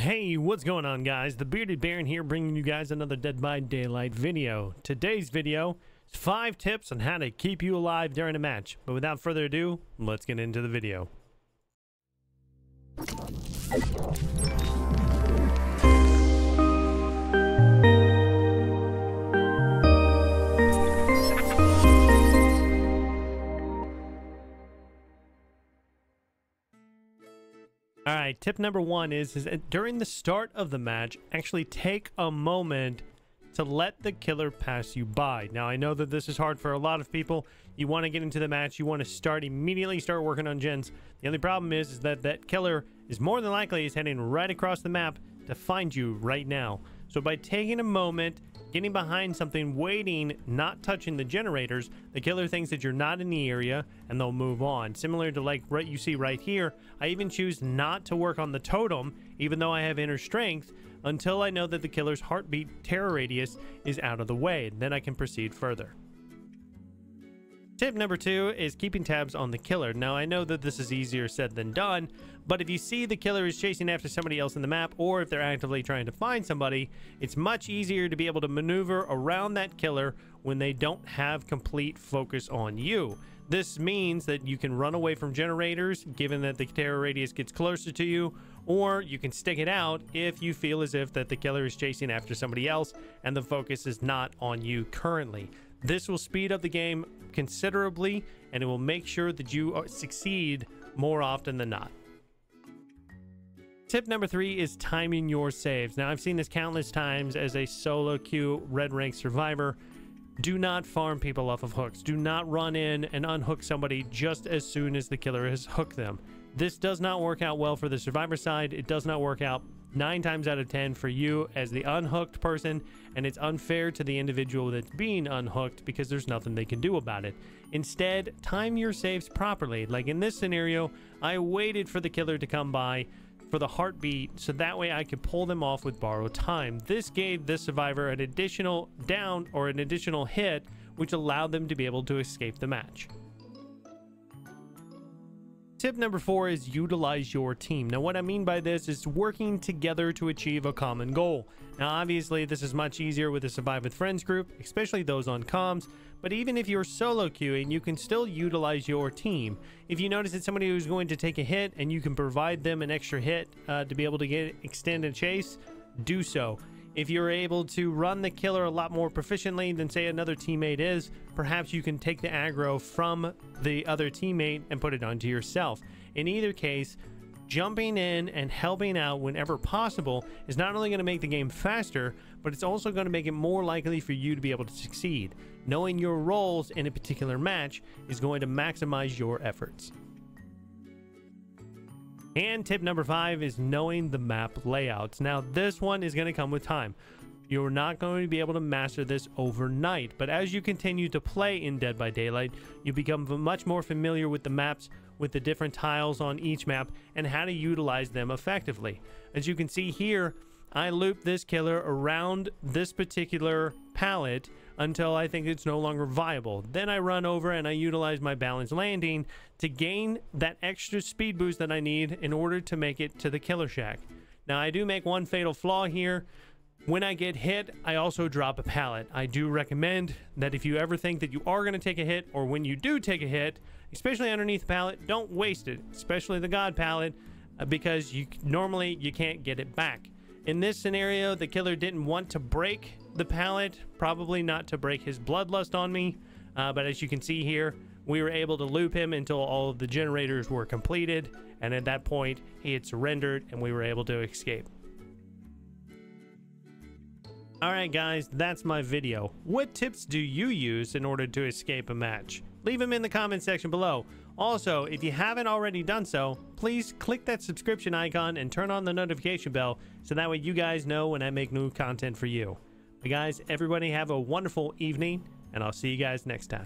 Hey, what's going on, guys? The Bearded Baron here, bringing you guys another Dead by Daylight video. Today's video is 5 tips on how to keep you alive during a match. But without further ado, let's get into the video. Alright, tip number 1 is that during the start of the match, actually take a moment to let the killer pass you by. Now, I know that this is hard for a lot of people. You want to get into the match, you want to immediately start working on gens. The only problem is that that killer is more than likely heading right across the map to find you right now. So by taking a moment, getting behind something, waiting, not touching the generators, the killer thinks that you're not in the area and they'll move on. Similar to like what you see right here, I even choose not to work on the totem, even though I have inner strength, until I know that the killer's heartbeat terror radius is out of the way. Then I can proceed further. Tip number 2 is keeping tabs on the killer. Now, I know that this is easier said than done, but if you see the killer is chasing after somebody else in the map, or if they're actively trying to find somebody, it's much easier to be able to maneuver around that killer when they don't have complete focus on you. This means that you can run away from generators, given that the terror radius gets closer to you, or you can stick it out if you feel as if that the killer is chasing after somebody else and the focus is not on you currently. This will speed up the game considerably, and it will make sure that you succeed more often than not. Tip number 3 is timing your saves. Now, I've seen this countless times as a solo queue red rank survivor. Do not farm people off of hooks. Do not run in and unhook somebody just as soon as the killer has hooked them. This does not work out well for the survivor side. It does not work out 9 times out of 10 for you as the unhooked person, and it's unfair to the individual that's being unhooked because there's nothing they can do about it. Instead, time your saves properly. Like in this scenario, I waited for the killer to come by for the heartbeat, so that way I could pull them off with borrowed time. This gave this survivor an additional down or an additional hit, which allowed them to be able to escape the match. Tip number 4 is utilize your team. Now, what I mean by this is working together to achieve a common goal. Now, obviously, this is much easier with a Survive with Friends group, especially those on comms, but even if you're solo queuing, you can still utilize your team. If you notice that somebody who's going to take a hit and you can provide them an extra hit to be able to extend a chase, do so. If you're able to run the killer a lot more proficiently than, say, another teammate is, perhaps you can take the aggro from the other teammate and put it onto yourself. In either case, jumping in and helping out whenever possible is not only going to make the game faster, but it's also going to make it more likely for you to be able to succeed. Knowing your roles in a particular match is going to maximize your efforts. And tip number 5 is knowing the map layouts. Now, this one is going to come with time. You're not going to be able to master this overnight, but as you continue to play in Dead by Daylight, you become much more familiar with the maps, with the different tiles on each map, and how to utilize them effectively. As you can see here, I loop this killer around this particular pallet until I think it's no longer viable. Then I run over and I utilize my balanced landing to gain that extra speed boost that I need in order to make it to the killer shack. Now, I do make one fatal flaw here. When I get hit, I also drop a pallet. I do recommend that if you ever think that you are going to take a hit, or when you do take a hit, especially underneath the pallet, don't waste it, especially the God pallet, because normally you can't get it back. In this scenario, the killer didn't want to break the pallet, probably not to break his bloodlust on me, but as you can see here, we were able to loop him until all of the generators were completed, and at that point, he had surrendered and we were able to escape. Alright guys, that's my video. What tips do you use in order to escape a match? Leave them in the comment section below. Also, if you haven't already done so, please click that subscription icon and turn on the notification bell so that way you guys know when I make new content for you. But guys, everybody have a wonderful evening, and I'll see you guys next time.